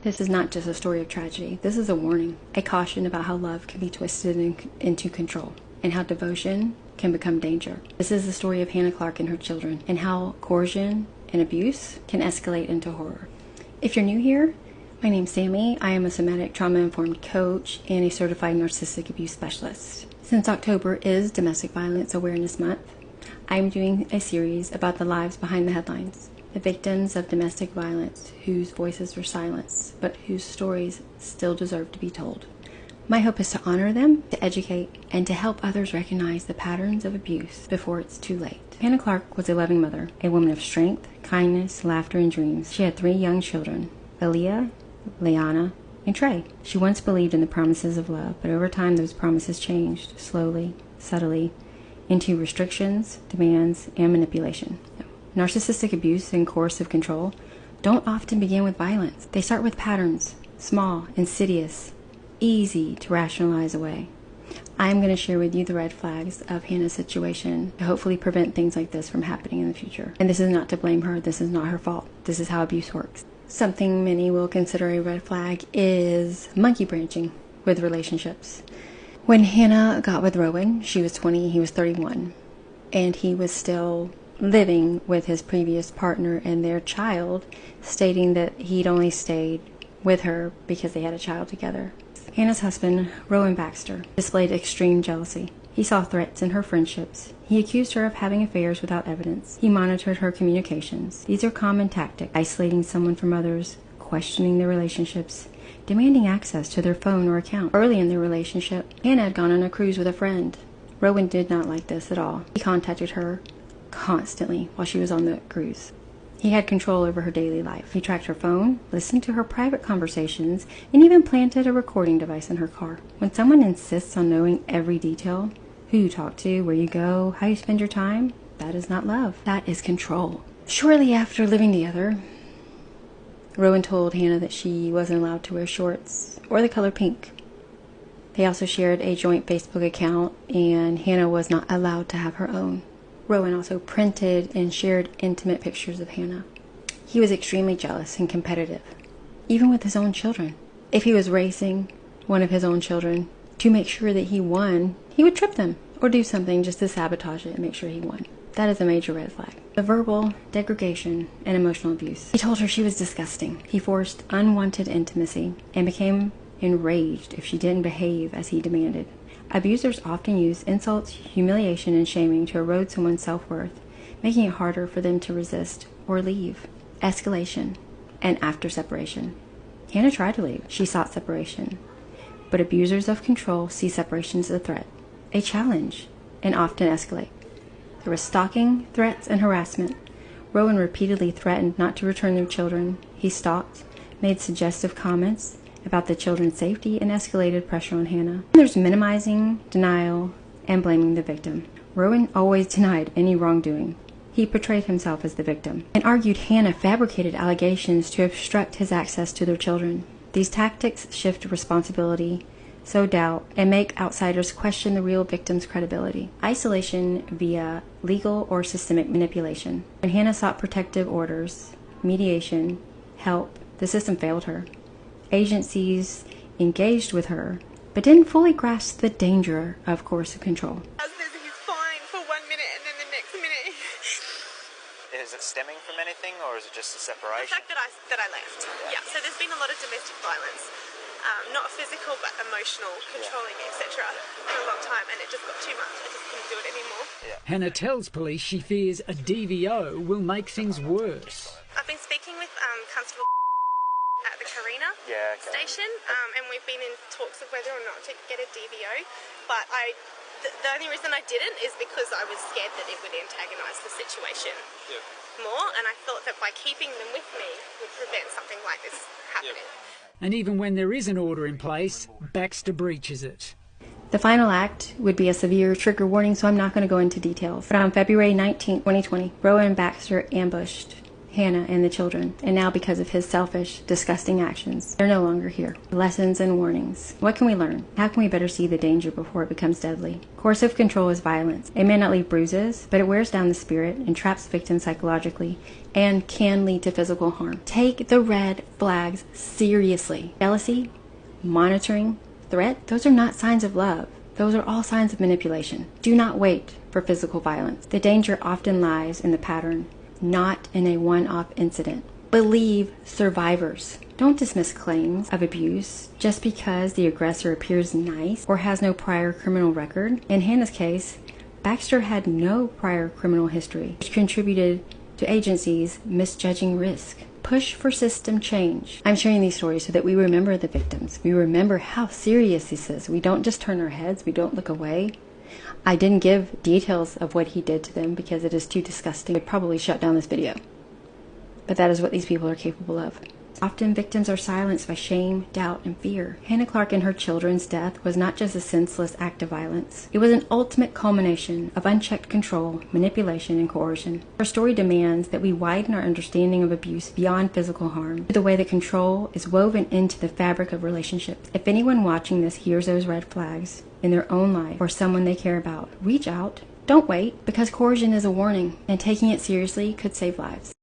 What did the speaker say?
This is not just a story of tragedy. This is a warning, a caution about how love can be twisted into control, and how devotion can become danger. This is the story of Hannah Clark and her children, and how coercion and abuse can escalate into horror. If you're new here, my name's Sammy. I am a somatic trauma-informed coach and a certified narcissistic abuse specialist. Since October is Domestic Violence Awareness Month, I'm doing a series about the lives behind the headlines. The victims of domestic violence whose voices were silenced, but whose stories still deserve to be told. My hope is to honor them, to educate, and to help others recognize the patterns of abuse before it's too late. Hannah Clark was a loving mother, a woman of strength, kindness, laughter, and dreams. She had 3 young children, Aaliyah, Leanna, and Trey. She once believed in the promises of love, but over time those promises changed, slowly, subtly, into restrictions, demands, and manipulation. Narcissistic abuse and coercive control don't often begin with violence. They start with patterns, small, insidious, easy to rationalize away. I'm going to share with you the red flags of Hannah's situation to hopefully prevent things like this from happening in the future. And this is not to blame her. This is not her fault. This is how abuse works. Something many will consider a red flag is monkey branching with relationships. When Hannah got with Rowan, she was 20, he was 31, and he was still living with his previous partner and their child, stating that he'd only stayed with her because they had a child together. Hannah's husband, Rowan Baxter, displayed extreme jealousy. He saw threats in her friendships. He accused her of having affairs without evidence. He monitored her communications. These are common tactics: isolating someone from others, questioning their relationships, demanding access to their phone or account. Early in their relationship, Hannah had gone on a cruise with a friend. Rowan did not like this at all. He contacted her constantly while she was on the cruise. He had control over her daily life. He tracked her phone, listened to her private conversations, and even planted a recording device in her car. When someone insists on knowing every detail, who you talk to, where you go, how you spend your time, that is not love. That is control. Shortly after living together, Rowan told Hannah that she wasn't allowed to wear shorts or the color pink. They also shared a joint Facebook account, and Hannah was not allowed to have her own. Rowan also printed and shared intimate pictures of Hannah. He was extremely jealous and competitive, even with his own children. If he was racing one of his own children to make sure that he won, he would trip them or do something just to sabotage it and make sure he won. That is a major red flag. The verbal degradation and emotional abuse. He told her she was disgusting. He forced unwanted intimacy and became enraged if she didn't behave as he demanded. Abusers often use insults, humiliation, and shaming to erode someone's self-worth, making it harder for them to resist or leave. Escalation and after separation. Hannah tried to leave. She sought separation. But abusers of control see separation as a threat, a challenge, and often escalate. There was stalking, threats, and harassment. Rowan repeatedly threatened not to return their children. He stalked, made suggestive comments about the children's safety, and escalated pressure on Hannah. There's minimizing, denial, and blaming the victim. Rowan always denied any wrongdoing. He portrayed himself as the victim and argued Hannah fabricated allegations to obstruct his access to their children. These tactics shift responsibility, sow doubt, and make outsiders question the real victim's credibility. Isolation via legal or systemic manipulation. When Hannah sought protective orders, mediation, help, the system failed her. Agencies engaged with her, but didn't fully grasp the danger of coercive control. He's fine for 1 minute and then the next minute. Is it stemming from anything, or is it just a separation? The fact that I left. Yeah. So there's been a lot of domestic violence, not physical but emotional, controlling, etc. for a long time, and it just got too much. I just couldn't do it anymore. Yeah. Hannah tells police she fears a DVO will make things worse. I've been speaking with Constable at the Carina station, and we've been in talks of whether or not to get a DVO, but the only reason I didn't is because I was scared that it would antagonise the situation more, and I thought that by keeping them with me would prevent something like this happening. And even when there is an order in place, Baxter breaches it. The final act would be a severe trigger warning, so I'm not going to go into details. But on February 19, 2020, Rowan Baxter ambushed Hannah and the children, and now because of his selfish, disgusting actions, they're no longer here. Lessons and warnings. What can we learn? How can we better see the danger before it becomes deadly? Coercive control is violence. It may not leave bruises, but it wears down the spirit and traps victims psychologically and can lead to physical harm. Take the red flags seriously. Jealousy, monitoring, threat, those are not signs of love. Those are all signs of manipulation. Do not wait for physical violence. The danger often lies in the pattern, not in a one-off incident. Believe survivors. Don't dismiss claims of abuse just because the aggressor appears nice or has no prior criminal record. In Hannah's case, Baxter had no prior criminal history, which contributed to agencies misjudging risk. Push for system change. I'm sharing these stories so that we remember the victims. We remember how serious this is. We don't just turn our heads. We don't look away. I didn't give details of what he did to them because it is too disgusting. I'd probably shut down this video. But that is what these people are capable of. Often victims are silenced by shame, doubt, and fear. Hannah Clarke and her children's death was not just a senseless act of violence. It was an ultimate culmination of unchecked control, manipulation, and coercion. Her story demands that we widen our understanding of abuse beyond physical harm to the way that control is woven into the fabric of relationships. If anyone watching this hears those red flags in their own life or someone they care about, reach out. Don't wait, because coercion is a warning, and taking it seriously could save lives.